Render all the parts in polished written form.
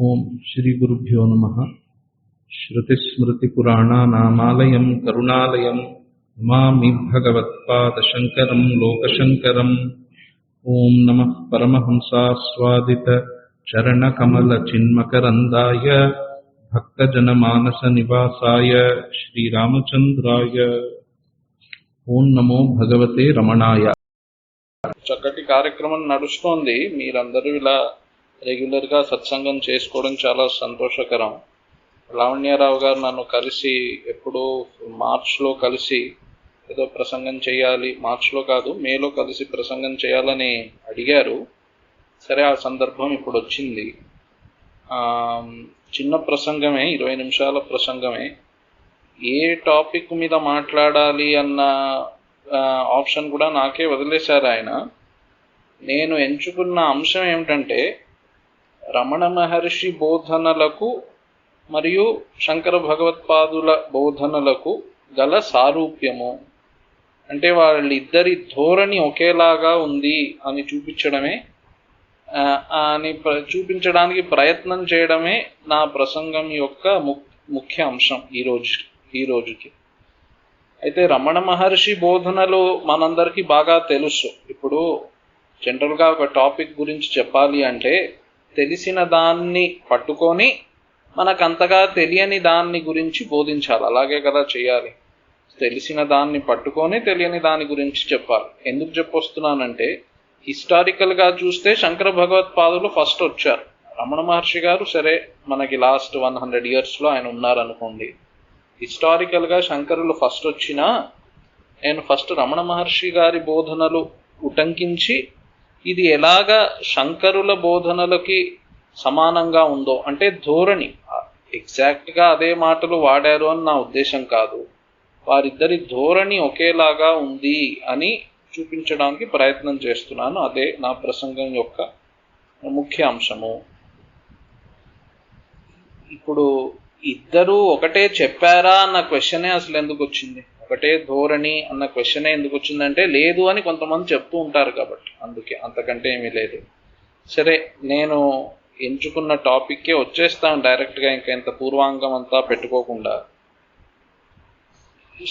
ఓం శ్రీ గురుభ్యో నమః. శ్రుతిస్మృతిపురాణానామాలయం కరుణాలయం నమామి భగవత్పాదశంకరం లోకశంకరం. ఓం నమః పరమహంసాస్వాదిత చరణకమలచిన్మకరందాయ భక్తజనమానస నివాసాయ శ్రీరామచంద్రాయ. ఓం నమో భగవతే రమణాయ. చక్కటి కార్యక్రమం నడుస్తోంది. మీరందరూ ఇలా రెగ్యులర్గా సత్సంగం చేసుకోవడం చాలా సంతోషకరం. లావణ్యారావు గారు నన్ను కలిసి ఎప్పుడో మార్చ్లో కలిసి ఏదో ప్రసంగం చేయాలి, మార్చ్లో కాదు మేలో కలిసి ప్రసంగం చేయాలని అడిగారు. సరే, ఆ సందర్భం ఇప్పుడు వచ్చింది. చిన్న ప్రసంగమే, 20 నిమిషాల ప్రసంగమే. ఏ టాపిక్ మీద మాట్లాడాలి అన్న ఆప్షన్ కూడా నాకే వదిలేశారు ఆయన. నేను ఎంచుకున్న అంశం ఏమిటంటే రమణ మహర్షి బోధనలకు మరియు శంకర భగవత్పాదుల బోధనలకు గల సారూప్యము. అంటే వాళ్ళిద్దరి ధోరణి ఒకేలాగా ఉంది అని చూపించడానికి ప్రయత్నం చేయడమే నా ప్రసంగం యొక్క ముఖ్య అంశం ఈ రోజుకి. అయితే రమణ మహర్షి బోధనలు మనందరికీ బాగా తెలుసు. ఇప్పుడు జనరల్గా ఒక టాపిక్ గురించి చెప్పాలి అంటే తెలిసిన దాన్ని పట్టుకొని మనకంతగా తెలియని దాన్ని గురించి బోధించాలి. అలాగే కదా చేయాలి. తెలిసిన దాన్ని పట్టుకొని తెలియని దాని గురించి చెప్పాలి. ఎందుకు చెప్పొస్తున్నానంటే హిస్టారికల్గా చూస్తే శంకర భగవత్పాదులు ఫస్ట్ వచ్చారు. రమణ మహర్షి గారు సరే మనకి లాస్ట్ 100 yearsలో ఆయన ఉన్నారనుకోండి. హిస్టారికల్గా శంకరులు ఫస్ట్ వచ్చినా నేను ఫస్ట్ రమణ మహర్షి గారి బోధనలు ఉటంకించి ఇది ఎలాగా శంకరుల బోధనలకి సమానంగా ఉందో, అంటే ధోరణి ఎగ్జాక్ట్గా అదే మాటలు వాడారు అని నా ఉద్దేశం కాదు, వారిద్దరి ధోరణి ఒకేలాగా ఉంది అని చూపించడానికి ప్రయత్నం చేస్తున్నాను. అదే నా ప్రసంగం యొక్క ముఖ్య అంశము. ఇప్పుడు ఇద్దరూ ఒకటే చెప్పారా అన్న క్వశ్చనే అసలు ఎందుకు వచ్చింది? ఒకటే ధోరణి అన్న క్వశ్చనే ఎందుకు వచ్చిందంటే లేదు అని కొంతమంది చెప్తూ ఉంటారు కాబట్టి, అందుకే, అంతకంటే ఏమీ లేదు. సరే, నేను ఎంచుకున్న టాపిక్కే వచ్చేస్తాను డైరెక్ట్గా, ఇంకా ఇంత పూర్వాంగం అంతా పెట్టుకోకుండా.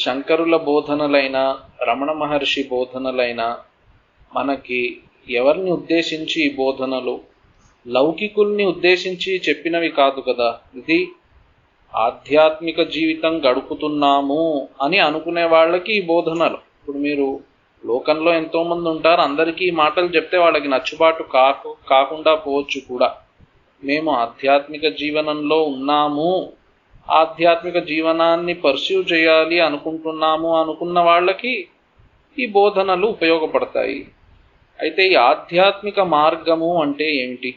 శంకరుల బోధనలైనా రమణ మహర్షి బోధనలైనా మనకి ఎవరిని ఉద్దేశించి ఈ బోధనలు, లౌకికుల్ని ఉద్దేశించి చెప్పినవి కాదు కదా. ఇది ఆధ్యాత్మిక జీవితం గడుపుతున్నాము అని అనుకునే వాళ్ళకి ఈ బోధనలు. ఇప్పుడు మీరు లోకంలో ఎంతోమంది ఉంటారు, అందరికీ ఈ మాటలు చెప్తే వాళ్ళకి నచ్చుబాటు కాకుండా పోవచ్చు కూడా. మేము ఆధ్యాత్మిక జీవనంలో ఉన్నాము, ఆధ్యాత్మిక జీవనాన్ని పర్స్యూ చేయాలి అనుకుంటున్నాము అనుకున్న వాళ్ళకి ఈ బోధనలు ఉపయోగపడతాయి. అయితే ఈ ఆధ్యాత్మిక మార్గము అంటే ఏమిటి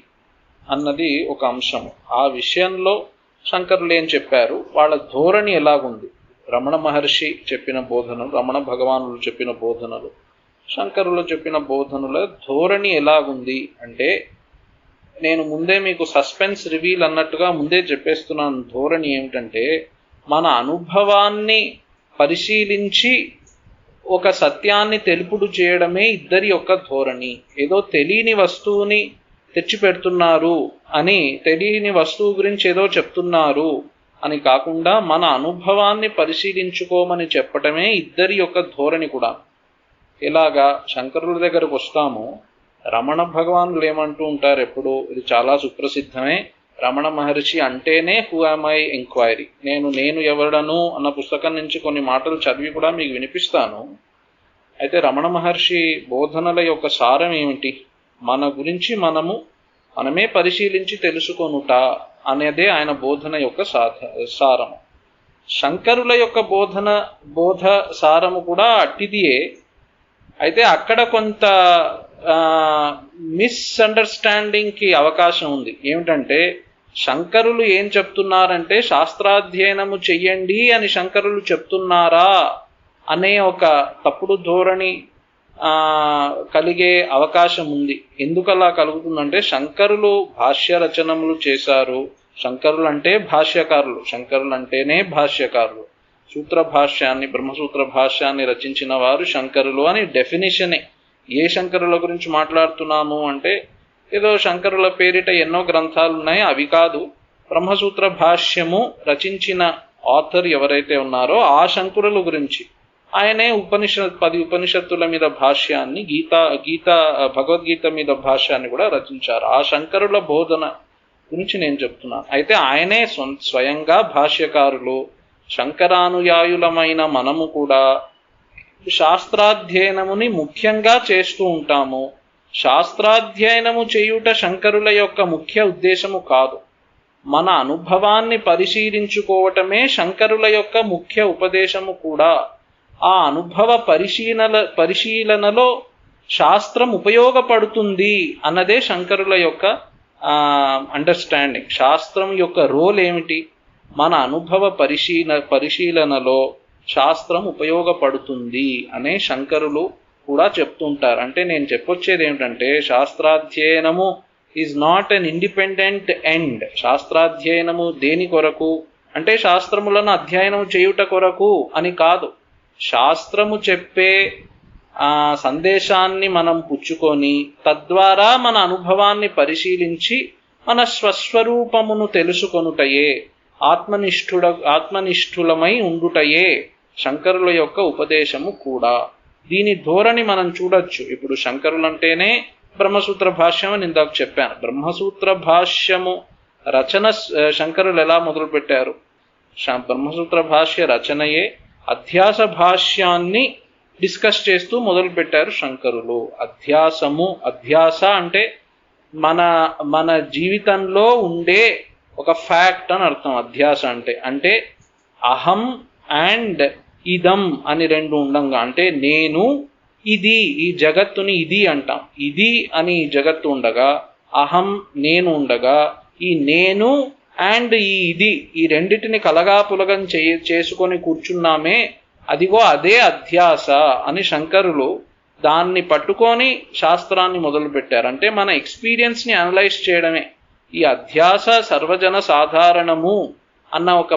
అన్నది ఒక అంశము. ఆ విషయంలో శంకరులు ఏం చెప్పారు, వాళ్ళ ధోరణి ఎలాగుంది, రమణ మహర్షి చెప్పిన బోధనలు, రమణ భగవానులు చెప్పిన బోధనలు, శంకరులు చెప్పిన బోధనల ధోరణి ఎలాగుంది అంటే, నేను ముందే మీకు సస్పెన్స్ రివీల్ అన్నట్టుగా ముందే చెప్పేస్తున్నాను. ధోరణి ఏమిటంటే మన అనుభవాన్ని పరిశీలించి ఒక సత్యాన్ని తెలుపుడు చేయడమే ఇద్దరి యొక్క ధోరణి. ఏదో తెలియని వస్తువుని తెచ్చి పెడుతున్నారు అని, తెలియని వస్తువు గురించి ఏదో చెప్తున్నారు అని కాకుండా మన అనుభవాన్ని పరిశీలించుకోమని చెప్పటమే ఇద్దరి యొక్క ధోరణి కూడా. ఇలాగా శంకరుల దగ్గరకు వస్తాము. రమణ భగవానులు ఏమంటూ ఉంటారు ఎప్పుడు, ఇది చాలా సుప్రసిద్ధమే, రమణ మహర్షి అంటేనే హూ యామ్ ఐ ఎంక్వైరీ. నేను ఎవడను అన్న పుస్తకం నుంచి కొన్ని మాటలు చదివి కూడా మీకు వినిపిస్తాను. అయితే రమణ మహర్షి బోధనల యొక్క సారం ఏమిటి, మన గురించి మనమే పరిశీలించి తెలుసుకొనుట అనేదే ఆయన బోధన యొక్క సారము. శంకరుల యొక్క బోధ సారము కూడా అట్టిదియే. అయితే అక్కడ కొంత మిస్అండర్స్టాండింగ్కి అవకాశం ఉంది. ఏమిటంటే శంకరులు ఏం చెప్తున్నారంటే శాస్త్రాధ్యయనము చెయ్యండి అని శంకరులు చెప్తున్నారా అనే ఒక తప్పుడు ధోరణి కలిగే అవకాశం ఉంది. ఎందుకు అలా కలుగుతుందంటే శంకరులు భాష్య రచనములు చేశారు. శంకరులు అంటే భాష్యకారులు, శంకరులు అంటేనే భాష్యకారులు. సూత్ర భాష్యాన్ని, బ్రహ్మసూత్ర భాష్యాన్ని రచించిన వారు శంకరులు అని డెఫినిషనే. ఏ శంకరుల గురించి మాట్లాడుతున్నాము అంటే ఏదో శంకరుల పేరిట ఎన్నో గ్రంథాలు ఉన్నాయి, అవి కాదు. బ్రహ్మసూత్ర భాష్యము రచించిన ఆథర్ ఎవరైతే ఉన్నారో ఆ శంకరుల గురించి ఆయనే 10 ఉపనిషత్తుల మీద భాష్యాన్ని, భగవద్గీత మీద భాష్యాన్ని కూడా రచించారు. ఆ శంకరుల బోధన గురించి నేను చెప్తున్నాను. అయితే ఆయనే స్వయంగా భాష్యకారులు. శంకరానుయాయులమైన మనము కూడా శాస్త్రాధ్యయనముని ముఖ్యంగా చేస్తూ ఉంటాము. శాస్త్రాధ్యయనము చేయుట శంకరుల యొక్క ముఖ్య ఉద్దేశము కాదు. మన అనుభవాన్ని పరిశీలించుకోవటమే శంకరుల యొక్క ముఖ్య ఉపదేశము కూడా. ఆ అనుభవ పరిశీలనలో శాస్త్రం ఉపయోగపడుతుంది అన్నదే శంకరుల యొక్క అండర్స్టాండింగ్. శాస్త్రం యొక్క రోల్ ఏమిటి? మన అనుభవ పరిశీలనలో శాస్త్రం ఉపయోగపడుతుంది అనే శంకరులు కూడా చెప్తుంటారు. అంటే నేను చెప్పొచ్చేది ఏమిటంటే, శాస్త్రాధ్యయనము is not an independent end. శాస్త్రాధ్యయనము దేని కొరకు అంటే శాస్త్రములను అధ్యయనం చేయుట కొరకు అని కాదు. శాస్త్రము చెప్పే సందేశాన్ని మనం పుచ్చుకొని తద్వారా మన అనుభవాన్ని పరిశీలించి మన స్వస్వరూపమును తెలుసుకొనుటయే, ఆత్మనిష్ఠులమై ఉండుటయే శంకరుల యొక్క ఉపదేశము కూడా. దీని ధోరణి మనం చూడొచ్చు. ఇప్పుడు శంకరులంటేనే బ్రహ్మసూత్ర భాష్యం అని ఇందాక చెప్పాను. బ్రహ్మసూత్ర భాష్యము రచన శంకరులు ఎలా మొదలుపెట్టారు? బ్రహ్మసూత్ర భాష్య రచనయే అధ్యాస భాష్యాన్ని డిస్కస్ చేస్తూ మొదలుపెట్టారు శంకరులు. అధ్యాస అంటే మన జీవితంలో ఉండే ఒక ఫ్యాక్ట్ అని అర్థం. అధ్యాస అంటే అహం అండ్ ఇదం అని రెండు ఉండంగా, అంటే నేను ఇది, ఈ జగత్తుని ఇది అంటాం. ఇది అని జగత్తు ఉండగా, అహం నేను ఉండగా, ఈ నేను అండ్ ఈ ఇది, ఈ రెండిటిని కలగాపులగం చేసుకొని కూర్చున్నామే, అదిగో అదే అధ్యాస అని శంకరులు దాన్ని పట్టుకొని శాస్త్రాన్ని మొదలుపెట్టారు. అంటే మన ఎక్స్పీరియన్స్ని అనలైజ్ చేయడమే. ఈ అధ్యాస సర్వజన సాధారణము అన్న ఒక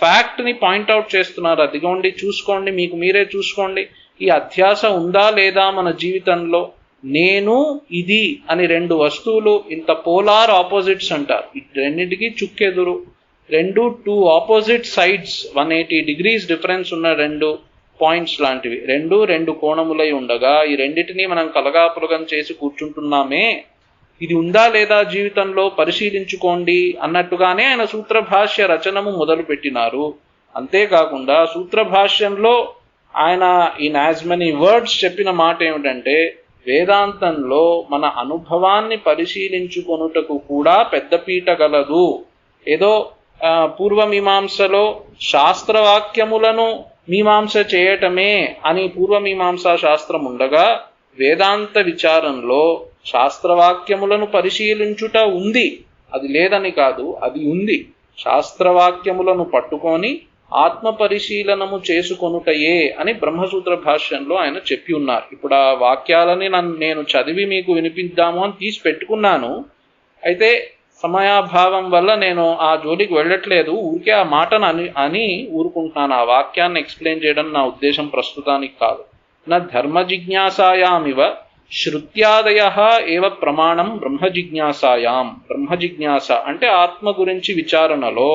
ఫ్యాక్ట్ని పాయింట్అవుట్ చేస్తున్నారు. అదిగోండి, చూసుకోండి, మీకు మీరే చూసుకోండి, ఈ అధ్యాస ఉందా లేదా మన జీవితంలో. నేను ఇది అని రెండు వస్తువులు, ఇంత పోలార్ ఆపోజిట్స్ అంటారు, రెండింటికి చుక్కెదురు, రెండు 2 ఆపోజిట్ సైడ్స్, 180 degrees డిఫరెన్స్ ఉన్న రెండు పాయింట్స్ లాంటివి, రెండు కోణములై ఉండగా ఈ రెండింటినీ మనం కలగాపులగం చేసి కూర్చుంటున్నామే, ఇది ఉందా లేదా జీవితంలో పరిశీలించుకోండి అన్నట్టుగానే ఆయన సూత్రభాష్య రచనము మొదలు పెట్టినారు. అంతేకాకుండా సూత్రభాష్యంలో ఆయన ఇన్ యాజ్ మెనీ వర్డ్స్ చెప్పిన మాట ఏమిటంటే, వేదాంతంలో మన అనుభవాన్ని పరిశీలించుకొనుటకు కూడా పెద్దపీట గలదు. ఏదో పూర్వమీమాంసలో శాస్త్రవాక్యములను మీమాంస చేయటమే అని పూర్వమీమాంసా శాస్త్రం ఉండగా, వేదాంత విచారంలో శాస్త్రవాక్యములను పరిశీలించుట ఉంది. అది లేదని కాదు, అది ఉంది. శాస్త్రవాక్యములను పట్టుకొని ఆత్మ పరిశీలనము చేసుకొనుటయే అని బ్రహ్మసూత్ర భాష్యంలో ఆయన చెప్పి ఉన్నారు. ఇప్పుడు ఆ వాక్యాలని నేను చదివి మీకు వినిపిద్దాము అని తీసి పెట్టుకున్నాను. అయితే సమయాభావం వల్ల నేను ఆ జోలికి వెళ్ళట్లేదు. ఊరికే ఆ మాటను అని ఊరుకుంటున్నాను. ఆ వాక్యాన్ని ఎక్స్ప్లెయిన్ చేయడం నా ఉద్దేశం ప్రస్తుతానికి కాదు. నా ధర్మ జిజ్ఞాసాయామివ శృత్యాదయ ఏవ ప్రమాణం బ్రహ్మ జిజ్ఞాసాయాం. బ్రహ్మ జిజ్ఞాస అంటే ఆత్మ గురించి విచారణలో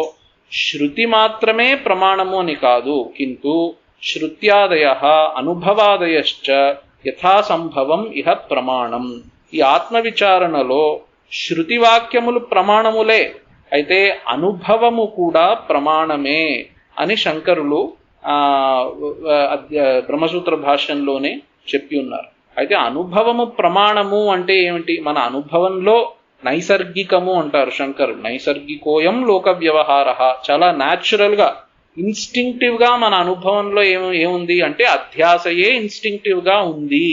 శృతి మాత్రమే ప్రమాణము అని కాదు, కింటు శృత్యాదయ అనుభవాదయశ్చ యథాసంభవం ఇహ ప్రమాణం. ఈ ఆత్మ విచారణలో శృతివాక్యములు ప్రమాణములే, అయితే అనుభవము కూడా ప్రమాణమే అని శంకరులు బ్రహ్మసూత్ర భాష్యంలోనే చెప్పి ఉన్నారు. అయితే అనుభవము ప్రమాణము అంటే ఏమిటి? మన అనుభవంలో నైసర్గికము అంటారు శంకరులు. నైసర్గికోయం లోక వ్యవహార, చాలా న్యాచురల్ గా ఇన్స్టింక్టివ్ గా మన అనుభవంలో ఏముంది అంటే అధ్యాసయే ఇన్స్టింక్టివ్ గా ఉంది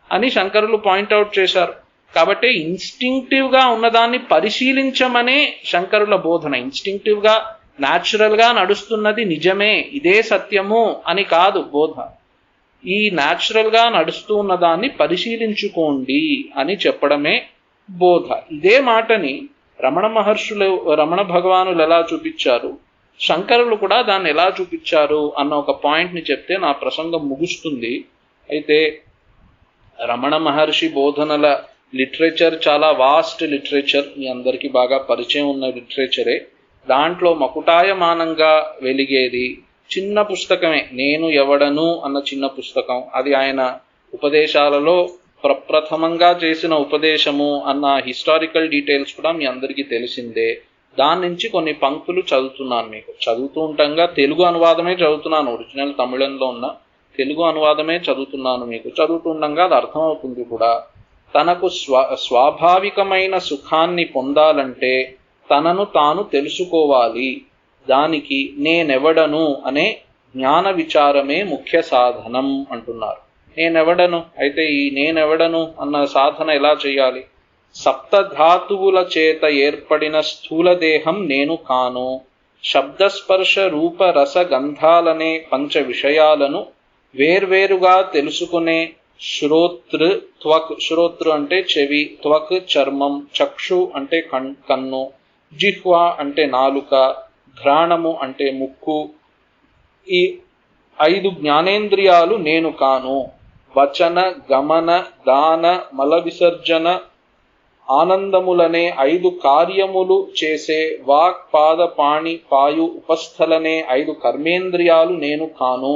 అని శంకరులు పాయింట్అవుట్ చేశారు. కాబట్టి ఇన్స్టింక్టివ్ గా ఉన్నదాన్ని పరిశీలించమనే శంకరుల బోధన. ఇన్స్టింక్టివ్ గా న్యాచురల్ గా నడుస్తున్నది నిజమే, ఇదే సత్యము అని కాదు బోధ. ఈ న్యాచురల్ గా నడుస్తూ ఉన్నదాన్ని పరిశీలించుకోండి అని చెప్పడమే బోధ. ఇదే మాటని రమణ భగవానులు ఎలా చూపించారు, శంకరులు కూడా దాన్ని ఎలా చూపించారు అన్న ఒక పాయింట్ ని చెప్తే నా ప్రసంగం ముగుస్తుంది. అయితే రమణ మహర్షి బోధనల లిటరేచర్ చాలా వాస్ట్ లిటరేచర్, మీ అందరికీ బాగా పరిచయం ఉన్న లిటరేచరే. దాంట్లో మకుటాయమానంగా వెలిగేది చిన్న పుస్తకమే, నేను ఎవడను అన్న చిన్న పుస్తకం. అది ఆయన ఉపదేశాలలో ప్రప్రథమంగా చేసిన ఉపదేశము అన్న హిస్టారికల్ డీటెయిల్స్ కూడా మీ అందరికీ తెలిసిందే. దాని నుంచి కొన్ని పంక్తులు చదువుతున్నాను మీకు. చదువుతూ ఉంటాగా తెలుగు అనువాదమే చదువుతున్నాను, ఒరిజినల్ తమిళంలో ఉన్న తెలుగు అనువాదమే చదువుతున్నాను మీకు. చదువుతుండగా అది అర్థమవుతుంది కూడా. తనకు స్వాభావికమైన సుఖాన్ని పొందాలంటే తనను తాను తెలుసుకోవాలి. దానికి నేనెవడను అనే జ్ఞాన విచారమే ముఖ్య సాధనం అంటున్నారు. నేనెవడను అయితే ఈ నేనెవడను అన్న సాధన ఎలా చేయాలి? సప్తధాతువుల చేత ఏర్పడిన స్థూల దేహం నేను కాను. శబ్దస్పర్శ రూప రస గంధాలనే పంచ విషయాలను వేర్వేరుగా తెలుసుకునే శ్రోతృ త్వక్, శ్రోతృ అంటే చెవి, త్వక్ చర్మం, చక్షు అంటే కన్ను, జిహ్వ అంటే నాలుక, ఘ్రాణము అంటే ముక్కు, ఈ 5 జ్ఞానేంద్రియాలు నేను కాను. వచన గమన దాన మల విసర్జన ఆనందములనే 5 కార్యములు చేసే వాక్ పాద పాణి పాయు ఉపస్థలనే 5 కర్మేంద్రియాలు నేను కాను.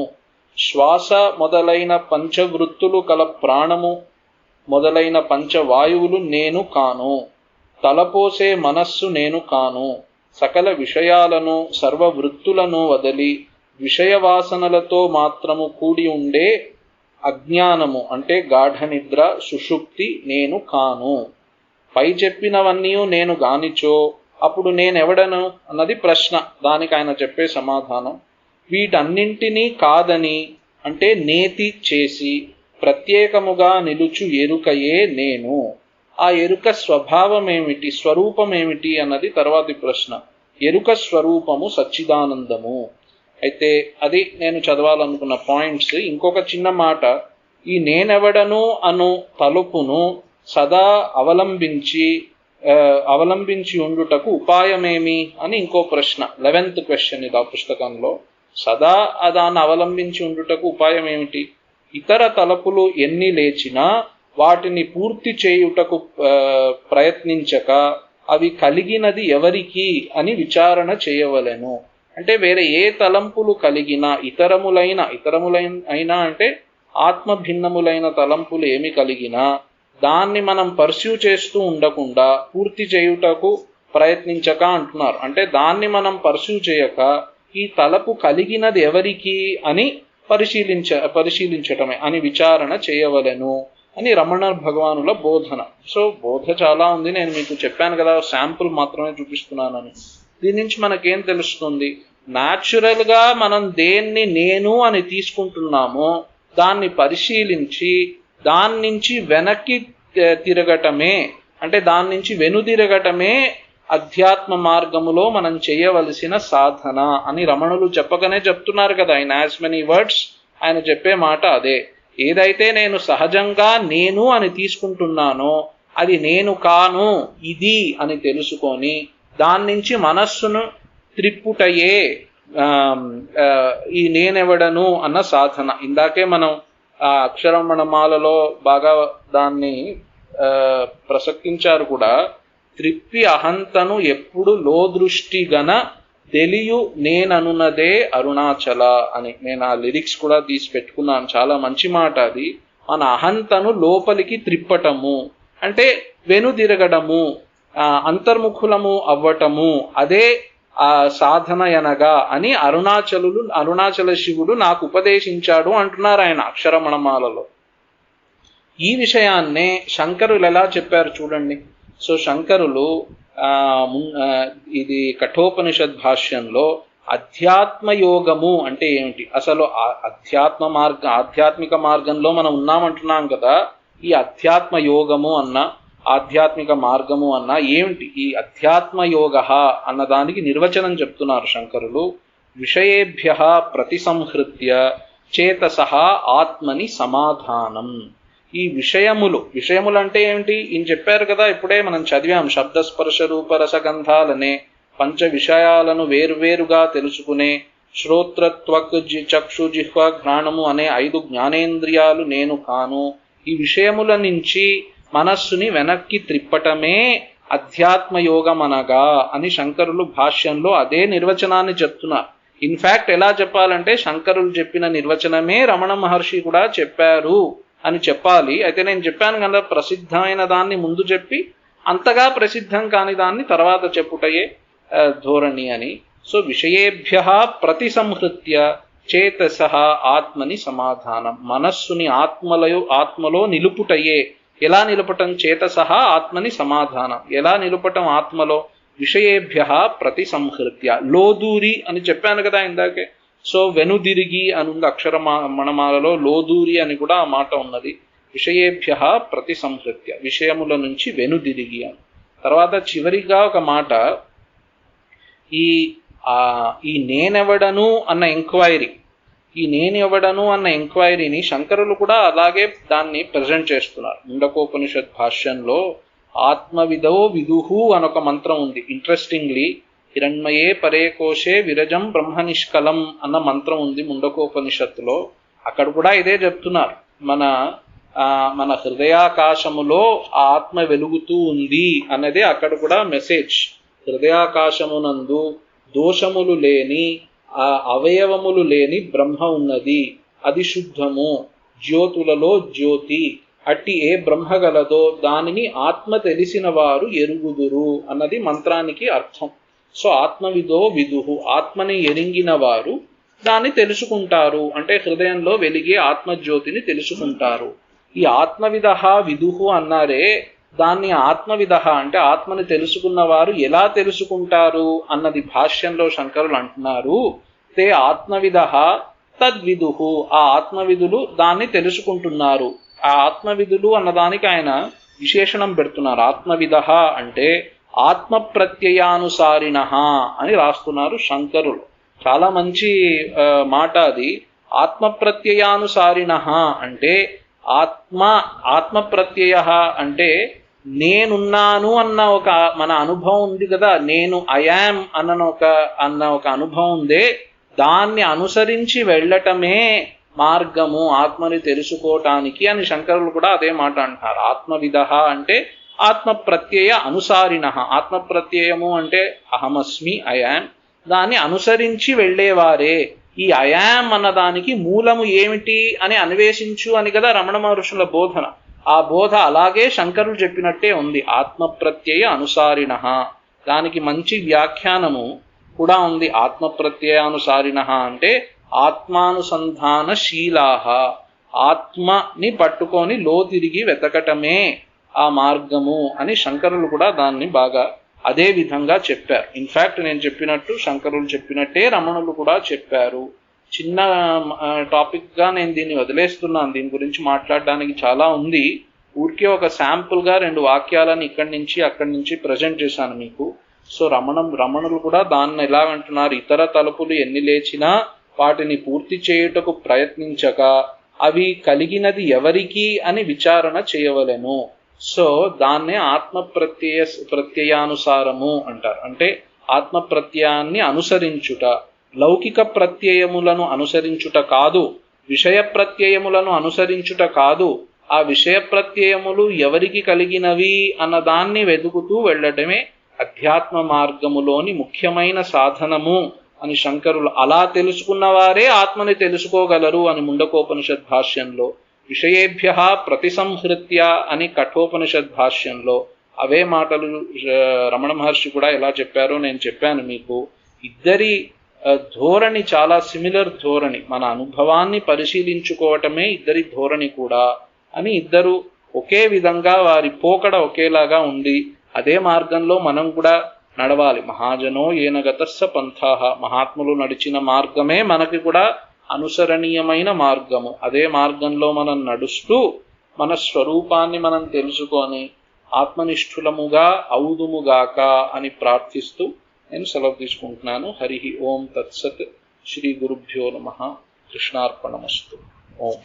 శ్వాస మొదలైన పంచవృత్తులు కల ప్రాణము మొదలైన పంచవాయువులు నేను కాను. తలపోసే మనస్సు నేను కాను. సకల విషయాలను సర్వవృత్తులను వదిలి విషయవాసనలతో మాత్రము కూడి ఉండే అజ్ఞానము అంటే గాఢ నిద్ర సుషుప్తి నేను కాను. పై చెప్పినవన్నీ నేను గానిచో అప్పుడు నేనెవడను అన్నది ప్రశ్న. దానికి ఆయన చెప్పే సమాధానం, వీటన్నింటినీ కాదని అంటే నేతి చేసి ప్రత్యేకముగా నిలుచు ఎరుకయే నేను. ఆ ఎరుక స్వభావమేమిటి, స్వరూపమేమిటి అన్నది తర్వాతి ప్రశ్న. ఎరుక స్వరూపము సచ్చిదానందము. అయితే అది నేను చదవాలనుకున్న పాయింట్స్. ఇంకొక చిన్న మాట, ఈ నేనెవడను అను తలుపును సదా అవలంబించి ఉండుటకు ఉపాయమేమి అని ఇంకో ప్రశ్న. 11th క్వశ్చన్ ఇది ఆ పుస్తకంలో. సదా దాన్ని అవలంబించి ఉండుటకు ఉపాయం ఏమిటి? ఇతర తలపులు ఎన్ని లేచినా వాటిని పూర్తి చేయుటకు ప్రయత్నించక అవి కలిగినది ఎవరికి అని విచారణ చేయవలెను. అంటే వేరే ఏ తలంపులు కలిగినా ఇతరములైన అయినా అంటే ఆత్మ భిన్నములైన తలంపులు ఏమి కలిగినా దాన్ని మనం పర్స్యూ చేస్తూ ఉండకుండా పూర్తి చేయుటకు ప్రయత్నించక అంటున్నారు. అంటే దాన్ని మనం పర్స్యూ చేయక ఈ తలపు కలిగినది ఎవరికి అని పరిశీలించటమే అని విచారణ చేయవలెను అని రమణ భగవానుల బోధన. సో బోధ చాలా ఉంది, నేను మీకు చెప్పాను కదా, శాంపుల్ మాత్రమే చూపిస్తున్నానని. దీని నుంచి మనకేం తెలుస్తుంది? న్యాచురల్ గా మనం దేన్ని నేను అని తీసుకుంటున్నామో దాన్ని పరిశీలించి దాని నుంచి వెనక్కి తిరగటమే, అంటే దాని నుంచి వెనుదిరగటమే అధ్యాత్మ మార్గములో మనం చేయవలసిన సాధన అని రమణులు చెప్పగానే చెప్తున్నారు కదా. ఇన్ యాజ్ మెనీ వర్డ్స్ ఆయన చెప్పే మాట అదే. ఏదైతే నేను సహజంగా నేను అని తీసుకుంటున్నానో అది నేను కాను, ఇది అని తెలుసుకొని దాని నుంచి మనస్సును త్రిప్పుటయే ఈ నేనెవడను అన్న సాధన. ఇందాకే మనం ఆ అక్షరమణమాలలో బాగా దాన్ని ప్రసక్తించారు కూడా. త్రిప్పి అహంతను ఎప్పుడు లోదృష్టి గన తెలియు నేననున్నదే అరుణాచల అని నేను ఆ లిరిక్స్ కూడా తీసి పెట్టుకున్నాను. చాలా మంచి మాట అది. మన అహంతను లోపలికి త్రిప్పటము అంటే వెనుదిరగడము, అంతర్ముఖులము అవ్వటము, అదే ఆ సాధన అనగా అని అరుణాచల శివుడు నాకు ఉపదేశించాడు అంటున్నారు ఆయన అక్షరమణమాలలో. ఈ విషయాన్నే శంకరులు ఎలా చెప్పారు చూడండి. సో శంకరులు ఇది కఠోపనిషద్ భాష్యంలో అధ్యాత్మ యోగము అంటే ఏమిటి, అసలు ఆధ్యాత్మిక మార్గంలో మనం ఉన్నామంటున్నాం కదా, ఈ అధ్యాత్మ యోగము అన్న ఆధ్యాత్మిక మార్గము అన్న ఏమిటి, ఈ అధ్యాత్మ యోగ అన్న దానికి నిర్వచనం చెప్తున్నారు శంకరులు. విషయేభ్య ప్రతిసంహృత్య చేతసః ఆత్మని సమాధానం. ఈ విషయములు అంటే ఏమిటి ఈయన చెప్పారు కదా, ఇప్పుడే మనం చదివాం. శబ్దస్పర్శ రూప రసగంధాలనే పంచ విషయాలను వేర్వేరుగా తెలుసుకునే శ్రోత్రత్వక్ చక్షు జిహ్వ ఘ్రాణము అనే 5 జ్ఞానేంద్రియాలు నేను కాను. ఈ విషయముల నుంచి మనస్సుని వెనక్కి త్రిప్పటమే అధ్యాత్మయోగం అనగా అని శంకరులు భాష్యంలో అదే నిర్వచనాన్ని చెప్తున్నారు. ఇన్ఫాక్ట్ ఎలా చెప్పాలంటే శంకరులు చెప్పిన నిర్వచనమే రమణ మహర్షి కూడా చెప్పారు అని చెప్పాలి. అయితే నేను చెప్పాను కదా, ప్రసిద్ధమైన దాన్ని ముందు చెప్పి అంతగా ప్రసిద్ధం కాని దాన్ని తర్వాత చెప్పుటయే ధోరణి అని. సో విషయేభ్య ప్రతిసంహృత్య చేతసః ఆత్మని సమాధానం, మనస్సుని ఆత్మలో నిలుపుటయే. ఎలా నిలపటం? చేతసః ఆత్మని సమాధానం. ఎలా నిలపటం ఆత్మలో? విషయేభ్య ప్రతిసంహృత్య, లోదూరి అని చెప్పాను కదా ఇందాకే. సో వెనుదిరిగి అని ఉంది అక్షరమణమాలలో, లోదూరి అని కూడా ఆ మాట ఉన్నది. విషయేభ్య ప్రతిసంహృత్య, విషయముల నుంచి వెనుదిరిగి అని. తర్వాత చివరిగా ఒక మాట, ఈ నేనెవడను అన్న ఎంక్వైరీ, ఈ నేను ఎవడను అన్న ఎంక్వైరీని శంకరులు కూడా అలాగే దాన్ని ప్రజెంట్ చేస్తున్నారు. ముండకోపనిషత్ భాష్యంలో ఆత్మవిదో విదుహు అనొక మంత్రం ఉంది. ఇంట్రెస్టింగ్లీ హిరణ్మయే పరే కోశే విరజం బ్రహ్మనిష్కలం అన్న మంత్రం ఉంది ముండకోపనిషత్తులో. అక్కడ కూడా ఇదే చెప్తున్నారు. మన హృదయాకాశములో ఆ ఆత్మ వెలుగుతూ ఉంది అన్నదే అక్కడ కూడా మెసేజ్. హృదయాకాశమునందు దోషములు లేని అవయవములు లేని బ్రహ్మ ఉన్నది, అది శుద్ధము, జ్యోతులలో జ్యోతి. అట్టి ఏ బ్రహ్మ గలదో దానిని ఆత్మ తెలిసిన వారు ఎరుగుదురు అన్నది మంత్రానికి అర్థం. సో ఆత్మవిదో విదుహు, ఆత్మని ఎరింగిన వారు దాన్ని తెలుసుకుంటారు. అంటే హృదయంలో వెలిగే ఆత్మజ్యోతిని తెలుసుకుంటారు. ఈ ఆత్మవిద విదుహు అన్నారే, దాన్ని ఆత్మవిద అంటే ఆత్మని తెలుసుకున్న వారు ఎలా తెలుసుకుంటారు అన్నది భాష్యంలో శంకరులు అంటున్నారు. తే ఆత్మవిద తద్విదుహు, ఆ ఆత్మవిధులు దాన్ని తెలుసుకుంటున్నారు. ఆ ఆత్మవిధులు అన్నదానికి ఆయన విశేషణం పెడుతున్నారు. ఆత్మవిద అంటే ఆత్మ ప్రత్యయానుసారిణ అని రాస్తున్నారు శంకరులు. చాలా మంచి మాట అది. ఆత్మ ప్రత్యయానుసారిణ అంటే ఆత్మ ప్రత్యయ అంటే నేనున్నాను అన్న ఒక మన అనుభవం ఉంది కదా, నేను ఐయామ్ అన్న ఒక అనుభవం ఉందే, దాన్ని అనుసరించి వెళ్ళటమే మార్గము ఆత్మని తెలుసుకోవటానికి అని శంకరులు కూడా అదే మాట అంటారు. ఆత్మవిద అంటే ఆత్మ ప్రత్యయ అనుసారిణ. ఆత్మ ప్రత్యయము అంటే అహమస్మి, ఐయామ్, దాన్ని అనుసరించి వెళ్ళేవారే. ఈ ఐయామ్ అన్నదానికి మూలము ఏమిటి అని అన్వేషించు అని కదా రమణ మహర్షుల బోధన. ఆ బోధ అలాగే శంకరులు చెప్పినట్టే ఉంది. ఆత్మ ప్రత్యయ అనుసారిణ, దానికి మంచి వ్యాఖ్యానము కూడా ఉంది. ఆత్మ ప్రత్యయానుసారిణ అంటే ఆత్మానుసంధానశీలాహ, ఆత్మని పట్టుకొని తిరిగి వెతకటమే ఆ మార్గము అని శంకరులు కూడా దాన్ని బాగా అదే విధంగా చెప్పారు. ఇన్ఫాక్ట్ నేను చెప్పినట్టు శంకరులు చెప్పినట్టే రమణులు కూడా చెప్పారు. చిన్న టాపిక్ గా నేను దీన్ని వదిలేస్తున్నాను. దీని గురించి మాట్లాడడానికి చాలా ఉంది. ఊరికే ఒక శాంపుల్ గా 2 వాక్యాలను ఇక్కడి నుంచి అక్కడి నుంచి ప్రజెంట్ చేశాను మీకు. సో రమణులు కూడా దాన్ని ఎలా అంటున్నారు, ఇతర తలుపులు ఎన్ని లేచినా వాటిని పూర్తి చేయుటకు ప్రయత్నించక అవి కలిగినది ఎవరికి అని విచారణ చేయవలెను. సో దాన్నే ఆత్మ ప్రత్యయానుసారము అంటారు. అంటే ఆత్మ ప్రత్యయాన్ని అనుసరించుట, లౌకిక ప్రత్యయములను అనుసరించుట కాదు, విషయ ప్రత్యయములను అనుసరించుట కాదు. ఆ విషయ ప్రత్యయములు ఎవరికి కలిగినవి అన్నదాన్ని వెతుకుతూ వెళ్ళటమే అధ్యాత్మ మార్గములోని ముఖ్యమైన సాధనము అని శంకరులు. అలా తెలుసుకున్న వారే ఆత్మని తెలుసుకోగలరు అని ముండకోపనిషద్ భాష్యంలో, విషయేభ్య ప్రతిసంహృత్య అని కఠోపనిషద్ భాష్యంలో అవే మాటలు రమణ మహర్షి కూడా ఎలా చెప్పారో నేను చెప్పాను మీకు. ఇద్దరి ధోరణి చాలా సిమిలర్ ధోరణి. మన అనుభవాన్ని పరిశీలించుకోవటమే ఇద్దరి ధోరణి కూడా అని. ఇద్దరు ఒకే విధంగా వారి పోకడ ఒకేలాగా ఉంది. అదే మార్గంలో మనం కూడా నడవాలి. మహాజనో ఏన గతస్స పంథాః, మహాత్ములు నడిచిన మార్గమే మనకి కూడా అనుసరణీయమైన మార్గము. అదే మార్గంలో మనం నడుస్తూ మన స్వరూపాన్ని మనం తెలుసుకొని ఆత్మనిష్ఠులముగా అవుదుముగాక అని ప్రార్థిస్తూ నేను సెలవు తీసుకుంటున్నాను. హరి ఓం తత్సత్. శ్రీ గురుభ్యో నమః. కృష్ణార్పణమస్తు. ఓం.